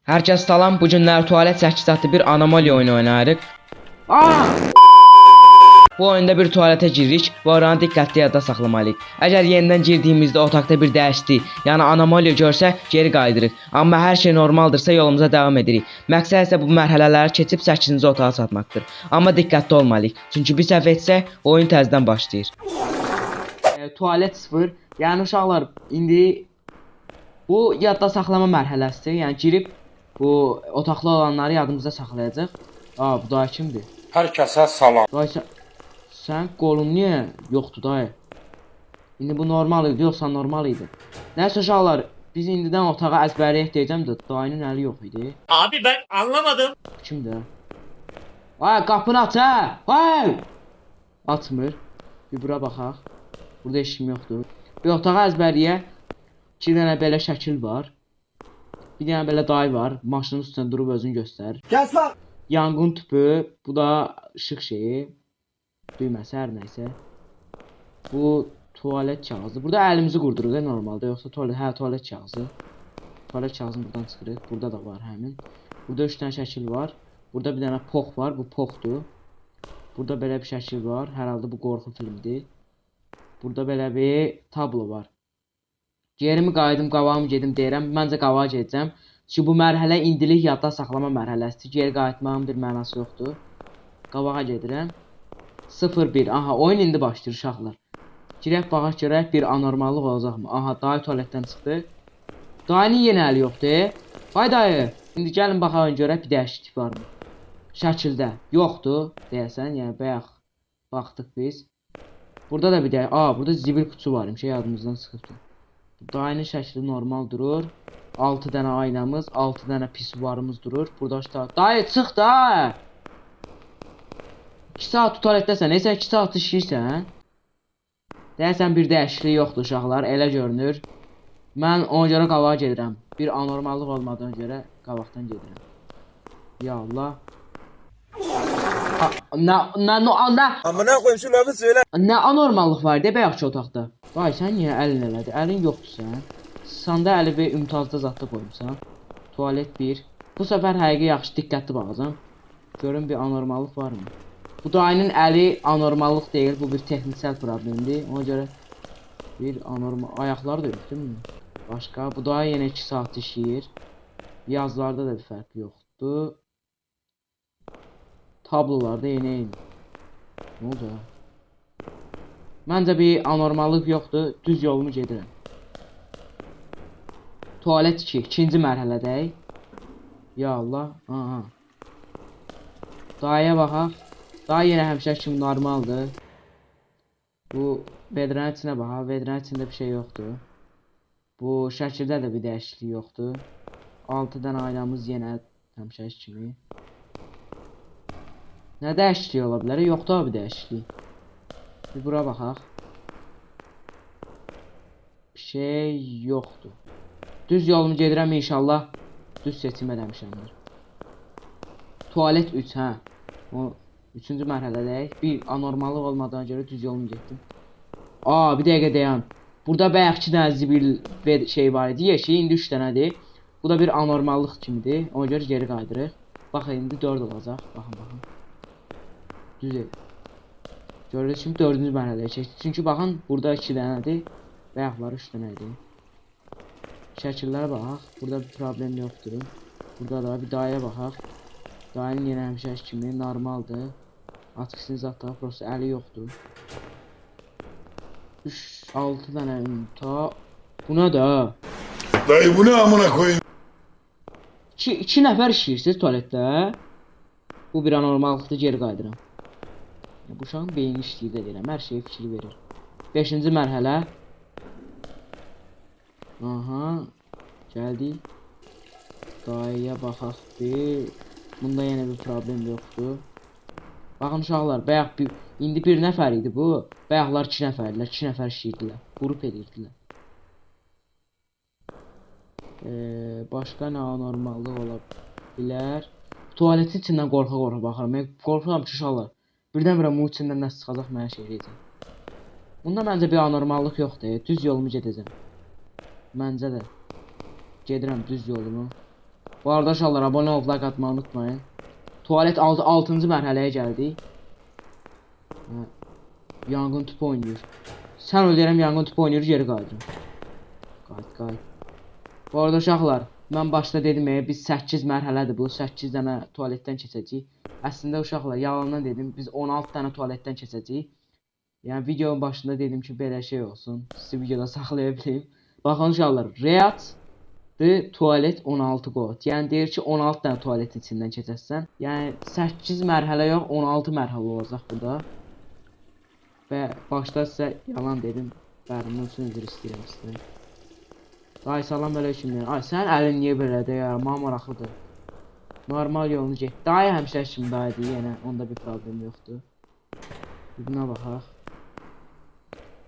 Hər kəs salam. Bu günlər tualet 8 adlı bir anomaliya oyunu oynayırıq. Bu oyunda bir tualete giririk. Bu oranı diqqətli yadda saxlamalıyıq. Əgər yenidən girdiyimizdə otaqda bir dəyişiklik, yəni anomaliya görsək geri qayıdırıq. Amma hər şey normaldırsa yolumuza davam edirik. Məqsəd isə bu mərhələləri keçib 8-ci otağa çatmaqdır. Amma diqqətli olmalıyıq. Çünki bir səhv etsək oyun təzədən başlayır. Tualet 0. Yəni uşaqlar indi bu yadda saxlama mərhələsidir. Yəni girib bu otaqlı olanları yadımızda saxlayacaq. Bu da kimdir? Hər kəsə salam. Dayı sən qolun niyə yoxdur dayı? İndi bu normal idi, yoxsa normal idi? Nəysə uşaqlar, biz indidən otağa əzbərləyək deyəcəm də dayının əli yox idi. Abi ben anlamadım. Kimdir? Ay qapını aç hə! Ay! Açmır. Bir bura baxaq. Burada heç kim yoxdur. Bir otağa əzbərləyək. 2 dənə belə şəkil var. Bir dənə belə dayı var. Maşının üstündə durub özünü göstərir. Gəl bax. Yanğın tüpü. Bu da işıq şeyi. Düyməsi hər nəysə. Bu tualet kağızı. Burada əlimizi qurduruq normalda. Yoxsa tualet kağızı. Tualet kağızını buradan çıxırıq. Burada da var həmin. Burada 3 dənə şəkil var. Burada bir dənə pox var. Bu poxdur. Burada belə bir şəkil var. Hər halda bu qorxu filmidir. Burada belə bir tablo var. Yerimi qayıdım, qabağımı gedim deyirəm. Məncə qabağa gedəcəm. Çünki bu mərhələ indilik yadda saxlama mərhələsidir. Geri qayıtmağın bir mənası yoxdur. Qabağa gedirəm. 0-1. Aha, oyun indi başlayır uşaqlar. Girək baxaq görək bir anormallıq olacaqmı? Aha, dayı tualetdən çıxdı. Dayının yenə əli yoxdur. Hay dayı. İndi gəlin baxaq görək bir dəyişiklik varmı? Şəkildə yoxdur deyəsən. Yəni bayaq baxdıq biz. Burada da bir də burada zibil qutusu var imiş, yadımızdan çıxıbdı. Dayının şəkli normal durur. 6 dənə aynamız, 6 dənə pisuvarımız durur. Burada işte dayı çıx da. 2 saat tualetdəsən, neysə 2 saat işləyirsən. Deyəsən bir dəyişiklik yoxdur uşaqlar, elə görünür. Mən ona görə qabağa gedirəm. Bir anormallıq olmadan görə qabaqdan gedirəm. Ya Allah. Amına koyayım şu lafı söyle. Nə anormallıq var deyə bayaqçı otaqda. Dayı sən niyə əlin elədi? Əlin yoxdur sən. Sanda əli bir ümtazda zadda qoymuşsan. Tualet 1. Bu səfər həqiqi yaxşı diqqətli baxacam. Görün bir anormallıq varmı? Bu dayının əli anormallıq deyil, bu bir texniksel problemdir. Ona görə bir anormal ayaqları da yox, değil mi? Başqa, bu dayı yenə 2 saat işləyir. Yazılarda da bir fərq yoxdur. Tablolarda yenə eyni. Nə oldu? Məncə bir anormallıq yoxdur, düz yolumu gedirəm. Tualet 2, ikinci mərhələdəyik. Ya Allah, aha. Dayıya baxaq. Dayı yenə həmişə kimi normaldır. Bu vedranın içinə baxaq, vedranın içində bir şey yoxdur. Bu şəkildə də bir dəyişiklik yoxdur. 6 dənə aynamız yenə həmişə kimi. Nə dəyişiklik ola bilər? Yoxdur bir dəyişiklik. Bir bura baxaq. Bir şey yoxdur. Düz yolumu gedirəm inşallah. Düz seçim eləmişəmdir. Tualet 3 hə. O 3-cü mərhələdəyik. Bir anormallıq olmadan görə düz yolumu getdim. Bir dəqiqə dayan. Burada bayaq 2 dənə zibil şey var idi. Yeşil indi 3 dənədir. Bu da bir anormallıq kimidir. Ona görə geri qaydırıq. Baxın indi 4 olacaq. Baxın. Düz el. Görürsünüz şimdi 4-cü mərhələyə keçdik. Çünki baxın burada 2 dənədir. Bayaqlar 3 dənə idi. Şəkillərə baxaq. Burada bir problem yoxdur. Burada da bir dayıya baxaq. Dayının yenə həmişə kimi normaldır. Atkısını zatda prosta əli yoxdur. 6 dənə ünta. Buna da. Dayı bu ne amına koyayım? 2 nəfər işləyirsiniz tualetdə. Bu bir anormallıqdır, geri qayıdıram. Bu uşağın beyni işləyir də deyirəm. Hər şeyə fikir verir. 5-ci mərhələ. Aha. Gəldik. Dayıya baxaq bir. Bunda yenə bir problem yoxdur. Baxın uşaqlar, bayaq indi bir nəfər idi bu. Bayaqlar 2 nəfərlər, 2 nəfər işləyirdilər. Qrup edirdilər. Başqa nə anormallıq ola bilər? Tuvaletin içindən qorxa baxıram. Mən qorxuram ki uşaqlar. Birdən-birə mu içindən nəsə çıxacaq mənə şey edəcək. Bunda məncə bir anormallıq yoxdur. Düz yolumu gedəcəm. Məncə də. Gedirəm düz yolumu. Bu arada uşaqlar abunə olub like atmayı unutmayın. Tualet 6-cı mərhələyə gəldik. Yanğın tüpü oynayır. Sən öldürəm yanğın tüpü oynayır, geri qayıdırım. Qayıt. Bu arada uşaqlar, mən başda dedim biz 8 mərhələdir bu, 8 dənə tualetdən keçəcəyik. Əslində uşaqlar, yalandan dedim, biz 16 dənə tualetdən keçəcəyik. Yəni videonun başında dedim ki, belə şey olsun, sizi videoda saxlaya bileyim. Baxın uşaqlar, Riyad'dır tualet 16 qod. Yəni deyir ki, 16 dənə tualetin içindən keçəsən. Yəni 8 mərhələ yox, 16 mərhələ olacaq burada. Və başda sizə yalan dedim. Bərimin üçün üzr istəyirəm sizdən. Ay salam aleyküm. Ay sən əlin niyə belədir ya? Maraqlıdır. Normal yolunu get. Daha həmişə kimi daha idi. Yəni onda bir problem yoxdur. Buna baxaq.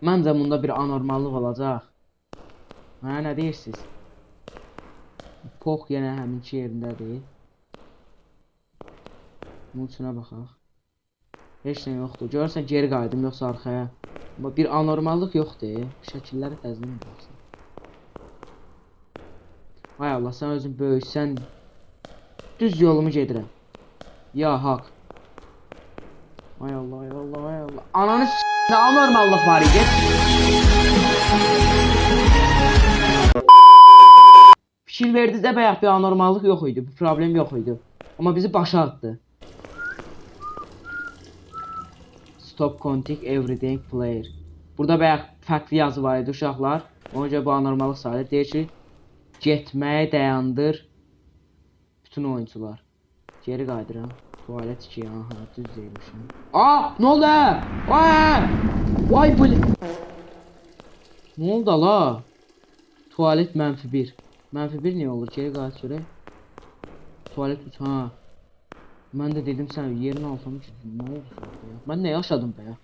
Məncə bunda bir anormallıq olacaq. Mənə nə deyirsiniz? Pox yenə həminki yerindədir. Bunun içinə baxaq. Heç nə yoxdur. Görürsən geri qayıdım yoxsa arxaya. Amma bir anormallıq yoxdur. Şəkilləri təzmin edirsən. Ay Allah, sən özün böyüksən. Düz yolumu gedirəm. Ya haq. Ay Allah. Ananı s***də anormallıq var idi. Fikir verdinizdə bəyək bir anormallıq yox idi. Bir problem yox idi. Amma bizi başa atdı. Stop contact everything player. Burada bəyək fərqli yazı var idi uşaqlar. Ona görə bu anormallıq sayılır. Deyir ki, getməyi dayandır bütün oyuncular. Geri qayıdıram. Tualet 2, aha, düz deyilmişim. Aa, nə oldu? Vay bu. Nə oldu la? Tualet -1. -1 niyə olur? Geri qayıt görək. Tualet 3, ha. Mən də dedim sən yerin altına girdin. Nə oldu ya? Mən nə yaşadım be ya?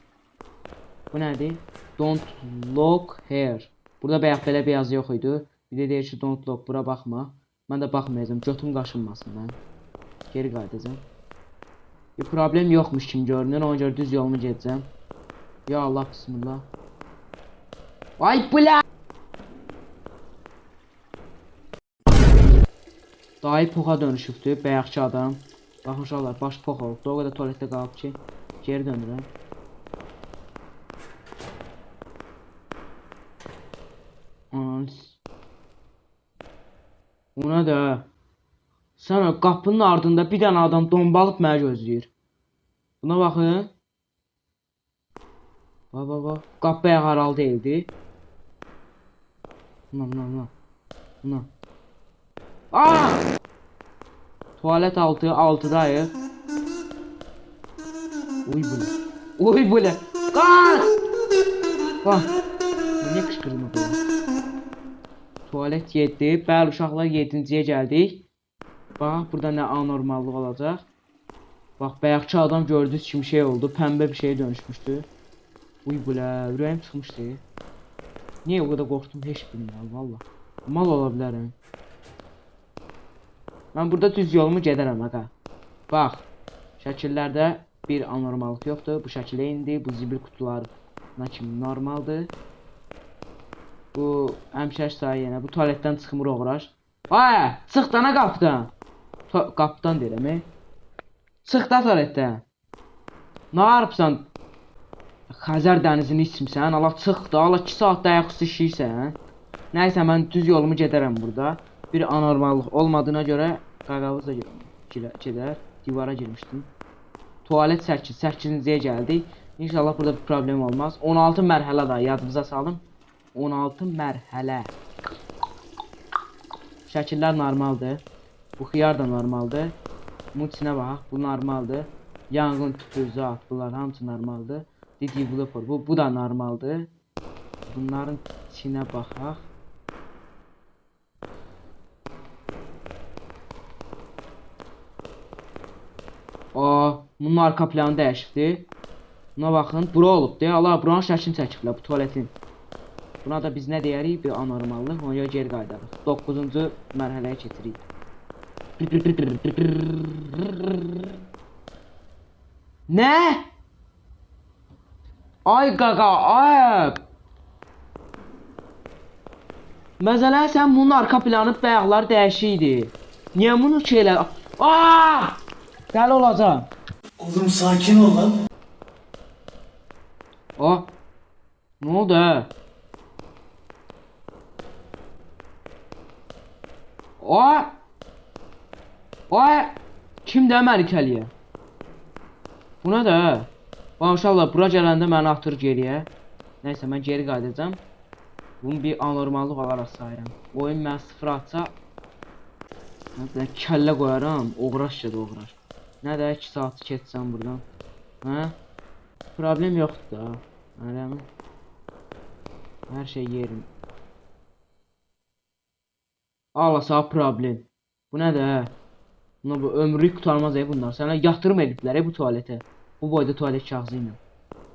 Bu nədir? Don't look here. Burada bəyək belə bir yazı yox idi. Bir də deyir ki, don't look, bura baxma. Mən də baxmayacağım, götüm qaşınmasın mən. Geri qayıdacağım. Bir problem yoxmuş kimi görünür, ona görə düz yolumu gedəcəm. Ya Allah, bismillah. Ay bula! Dayı poxa dönüşübdür, bəyəkçi adam. Baxın uşaqlar, baş pox olubdu, o qədər tualetdə qalıb ki, geri dönürəm. Ona da sən o qapının ardında bir dənə adam dombalıb məni gözləyir. Buna baxın. Bax. Qapı ayaq aralı deyildi. Buna. Aa! Tualet 6'dayıq. Uy bu ne? Qaç! Bax. Niyə qışqırma bu? Tualet 7. Bəli uşaqlar 7-ciyə gəldik. Bax burada nə anormallıq olacaq. Bax bəyəkçi adam gördüyünüz kimi şey oldu. Pəmbə bir şeye dönüşmüşdü. Uy bulə, ürəyim çıxmışdı. Niyə o qədər qorxdum heç bilmirəm valla. Mal ola bilərəm. Mən burada düz yolumu gedərəm aqa. Bax, şəkillərdə bir anormallıq yoxdur. Bu şəkilə indi, bu zibil kutularına kimi normaldır. Bu həmşər sayı yenə, bu tualetdən çıxmır oğraş. Ay, çıx dana qapıdan. Qapıdan deyirəm. Çıx da tualetdən. Nə arıbsan? Xəzər dənizini içmirsən, ala çıx da, ala 2 saatda ayaqüstü işləyirsən. Nəysə mən düz yolumu gedərəm burada. Bir anormallıq olmadığına görə qaqavuz da gedər. Divara girmişdim. Tualet 8-ciyə gəldik. İnşallah burada bir problem olmaz. 16 mərhələ da yadınıza salın. 16 mərhələ. Şəkillər normaldır. Bu xiyar da normaldır. Multisinə bax, bu normaldır. Yanğın tüpü, zat, bunlar hamısı normaldır. Developer, bu da normaldır. Bunların içinə baxaq. Bunun arka planı dəyişibdir. Buna baxın, bura olubdur. Allah, buranın şəklini çəkiblər, bu tualetin. Buna da biz nə deyərik? Bir anormallıq, ona görə geri qaydarıq. 9-cu mərhələyə keçirik. Nə? Ay qaqa, ay! Məsələn, sən bunun arka planı bəyaqları dəyişiydi. Niye bunu şeyler? Aa! Dəli olacağım. Oğlum sakin ol lan. Aa! Ne oldu ha? Aa! Aa! Kim də Amerikalıya? Bu nə də? Maşallah bura gələndə məni atır geriyə. Nəysə mən geri qayıdacağam. Bunu bir anormallıq olaraq sayıram. Oyun mən sıfır atsa mən kəllə qoyaram, oğraşca da oğraş. Nə də 2 saat keçsəm buradan. Hə? Problem yoxdur da. Mənim hər şey yerim. Allah sağ problem. Bu nə də? Buna bu ömrü qurtarmaz bunlar. Sənə yatırım ediblər bu tualetə. Bu boyda tualet kağızı ilə.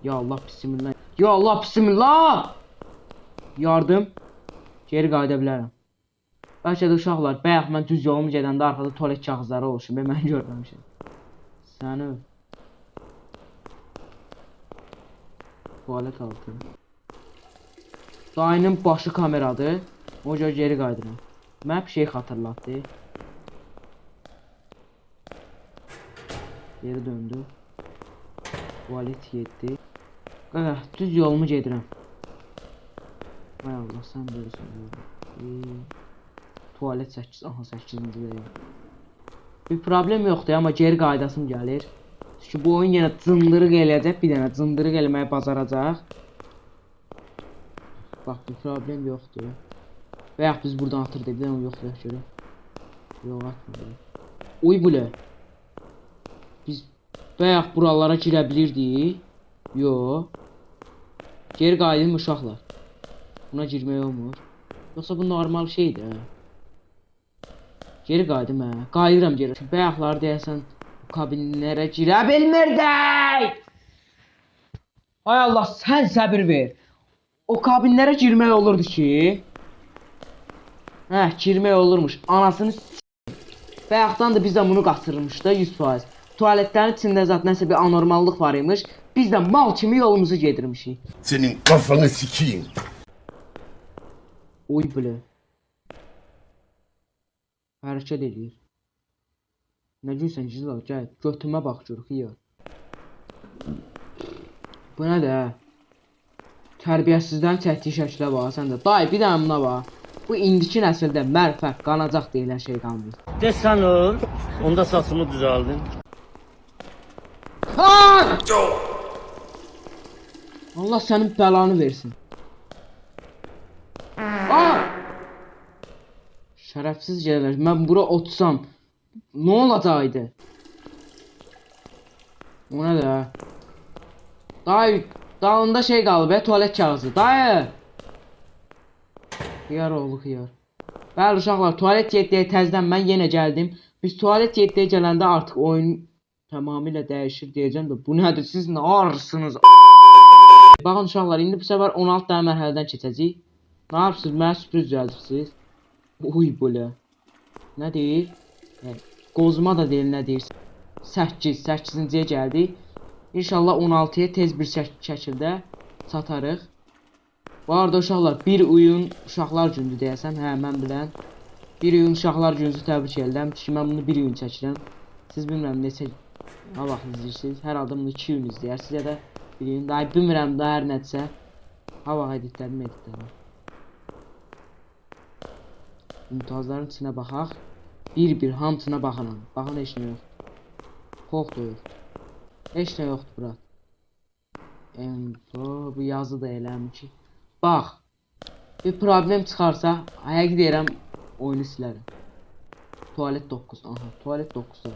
Ya Allah bismillah. Ya Allah bismillah. Yardım. Geri qayıda bilərəm. Bəlkə də uşaqlar, bayaq mən düz yolumu gedəndə arxada tualet kağızları oluşum. Mən görməmişəm. Səni tualet altı. Dayının başı kameradır. O görə geri qayıdıram. Mən bir şey xatırlatdı. Geri döndü. Tuvalet yedi. Qaqa, düz yolumu gedirəm. Vay Allah, sən bilirsən. Tuvalet 8, aha 8-ci deyil. Bir problem yoxdur, amma geri qaydasım gəlir. Çünki bu oyun yenə cındırıq eləyəcək, bir dənə cındırıq eləməyi bacaracaq. Bax, bir problem yoxdur. Bayaq biz buradan atırdıq, bir dənə yoxdur, görə. Yox, atmadı. Uy, bu nə? Biz bayaq buralara girə bilirdik. Yox. Geri qayıdın uşaqlar. Buna girmək olmur. Yoxsa bu normal şeydir, hə? Geri qayıdım, hə? Qayıdıram geri. Bayaqlar deyəsən kabinlərə girə bilmirdik. Ay Allah, sən səbir ver. O kabinlərə girmək olurdu ki. Hə, girmək olurmuş. Anasını bayaqdan da bizdən bunu qaçırmışdı 100%. Tualetlərin içində zaten nəsə bir anormallıq var imiş. Biz də mal kimi yolumuzu gedirmişik. Senin kafanı sikeyim. Oy belə. Hərəkət edir. Nə gülsən Cizla, gəl. Götümə bax görük ya. Bu nə də? Tərbiyəsizdən çəkdiyi şəklə bax sən də. Day bir dənə buna bax. Bu indiki nəsildə mərfəq, qanacaq deyilən şey qalmır. De sen ol. Onda saçımı düzəldin. Aa! Allah sənin bəlanı versin. Aa! Şərəfsiz gələr. Mən bura otursam nə olacaqdı? O nə də? Dayı, dalında şey qalıb, tualet kağızı. Dayı! Xiyar oğlu xiyar. Bəli uşaqlar, tualet 7-yə təzdən mən yenə gəldim. Biz tualet 7-yə gələndə artıq oyun tamamilə dəyişir deyəcəm də. Bu nədir? Siz nə arırsınız? Baxın uşaqlar, indi bu səfər 16 dənə mərhələdən keçəcəyik. Nə yapırsınız? Mənə sürpriz düzəldirsiniz. Uy belə. Nə deyir? Qozma da deyil, nə deyir? 8-ciyə gəldik. İnşallah 16-ya tez bir şəkildə çatarıq. Bu arada uşaqlar, bir oyun uşaqlar gündür deyəsəm, hə mən bilən. Bir oyun uşaqlar gününüzü təbrik edirəm. Çünki mən bunu bir oyun çəkirəm. Siz bilmirəm neçə vaxt izləyirsiniz. Hər adam bunu 2 oyun izləyər. Sizə də bir oyun daha bilmirəm da hər nədirsə. Ha vaxt editlərim. Mümtazların içinə baxaq. Bir hamısına baxıram. Baxın heç nə yoxdur. Xox da yoxdur. Heç nə yoxdur bura. Bu yazı da eləmi ki. Bax. Bir problem çıxarsa, ayaq deyirəm oyunu silərəm. Tualet 9. Aha, tualet 9-da.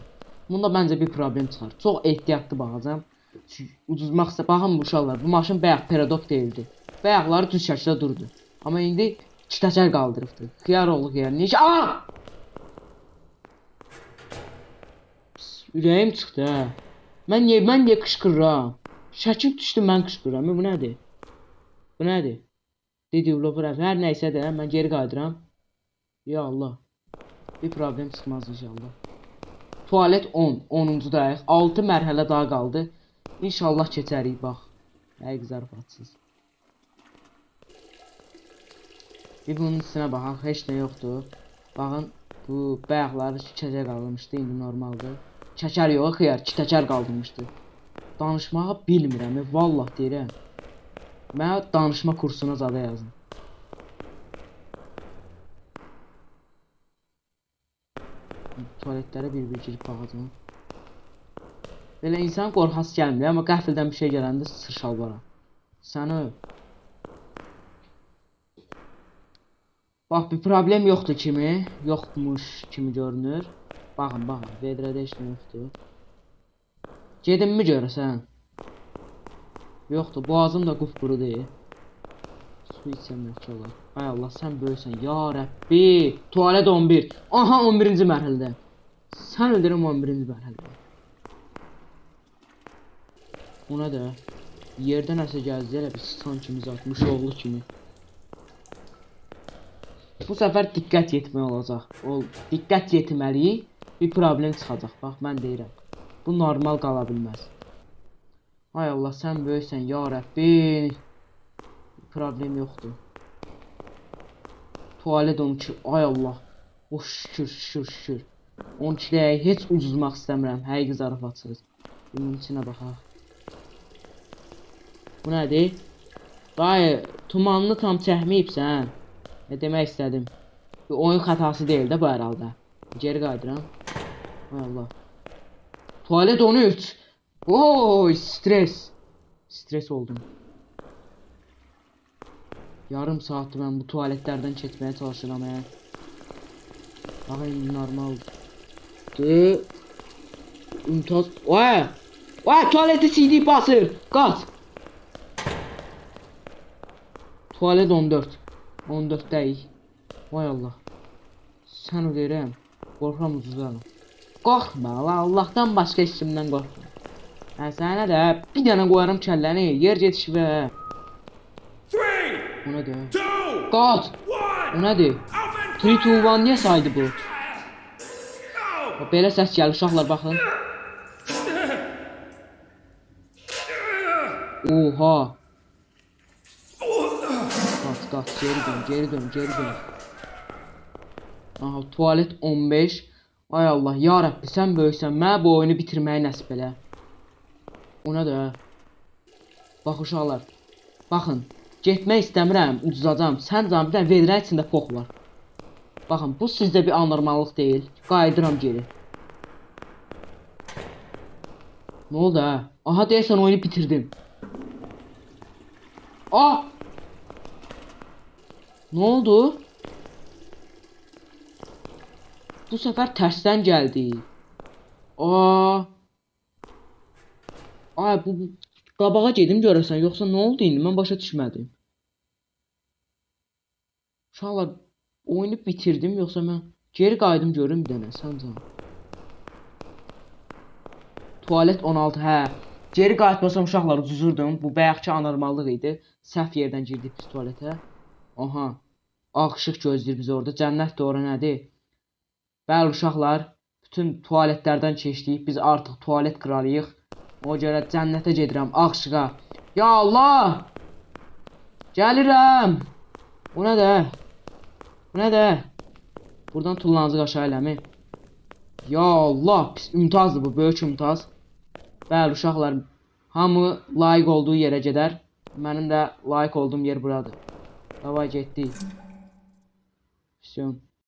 Bunda məncə bir problem çıxar. Çox ehtiyatlı baxacağam. Ucuzmaqsa baxın bu uşaqlar. Bu maşın bayaq paradok deyildi. Bayaqları düz şəkildə durdu. Amma indi 2 təkər qaldırıbdı. Xiyar oğlu xiyar. Necə? Aa! Ürəyim çıxdı hə. Mən niyə qışqırıram? Şəkil düşdü mən qışqırıram. Bu nədir? Bu nədir? Developper hər nəysə də mən geri qayıdıram. Ya Allah. Bir problem çıxmaz inşallah. Tualet 10. 10-cu dayıq. 6 mərhələ daha qaldı. İnşallah keçərik bax. Həqiq zarafatsız. Bir bunun üstünə baxaq. Heç nə yoxdur. Baxın. Bu bayaqları çəkəcək qalmışdı, indi normaldır. Çəkər yox, xeyr, çəkər qaldırmışdı. Danışmağı bilmirəm, vallah deyirəm. Mən danışma kursuna zada yazdım. Tualetlərə bir girib baxacağam. Belə insan qorxası gəlmir, amma qəfildən bir şey gələndə sırşalbaram. Səni bax, bir problem yoxdur kimi, yoxmuş kimi görünür. Baxın, vedrədə heç nə yoxdur. Gedimmi görəsən? Yoxdur, boğazım da qupquru deyil. Su içsəm yaxşı olar. Ay Allah, sən böyüksən, ya Rəbbi. Tualet 11. Aha, 11-ci mərhələdə. Sən öldürəm 11-ci mərhələdə. Ona da yerdən nəsə gəldi, elə bir sıçan kimi zatmış, oğlu kimi. Bu səfər diqqət yetmək olacaq. Diqqət yetməliyik. Bir problem çıxacaq. Bax, mən deyirəm. Bu normal qala bilməz. Ay Allah, sən böyüksən, ya Rəbbi. Problem yoxdur. Tualet 12. Ay Allah. O şükür. 12-yə heç ucuzmaq istəmirəm. Həqiqi zarafatsız. Bunun içinə baxaq. Bu nədir? Dayı, tumanını tam çəkməyibsən. Ne demək istədim? Bir oyun xətası deyil də bu herhalde. Geri qaydıram. Ay Allah. Tualet 13. Oy, stres. Stres oldum. Yarım saatdir ben bu tuvaletlerden çekmeye çalışıram ya. Bakın normaldir. Ümtaz. Vay! Vay, tuvaleti CD basır. Kaç. Tuvalet 14. 14'deyik. Vay Allah. Sən ödəyirəm. Qorxuram ucuzlarım. Qorxma, Allahdan başqa heç kimdən qorxma. Sənə də bir dənə qoyarım kəlləni. Yer getişvə. O nədir? Qaç! O nədir? 3, 2, 1 niyə saydı bu? Belə səs gəlir uşaqlar, baxın. Oha! Qaç, geri dön. Aha, tuvalet 15. Ay Allah, ya Rəbbi, sən böyüksən, mənə bu oyunu bitirməyi nəsib elə. O nədir? Bax uşaqlar, baxın, getmək istəmirəm, uduzacam. Sən canım, bir dənə vedrənin içində pox var. Baxın, bu sizdə bir anormallıq deyil. Qayıdıram geri. Nə oldu hə? Aha, deyəsən oyunu bitirdim. Ah! Ne oldu? Bu sefer tersten geldi. Ay, bu qabağa gedim görəsən, yoxsa nə oldu indi? Mən başa düşmədim. Uşaqlar, oyunu bitirdim, yoxsa mən geri qayıdım görüm bir dənə, sən can. Tualet 16, hə. Geri qayıtmasam uşaqlar ucuzurdum. Bu bayaqki anormallıq idi. Səhv yerdən girdik biz tualetə. Aha. Ağ ışıq gözləyir bizi orada. Cənnət də ora nədir? Bəli uşaqlar, bütün tualetlərdən keçdik. Biz artıq tualet kralıyıq. O görə cənnətə gedirəm, ağ ışığa. Ya Allah! Gəlirəm! O nədir? Bu nədir? Buradan tullanacaq aşağı eləmi? Ya Allah! Pis ümtazdır bu, böyük ümtaz. Bəli uşaqlar, hamı layiq olduğu yerə gedər. Mənim də layiq olduğum yer buradır. Davay getdik. Всё.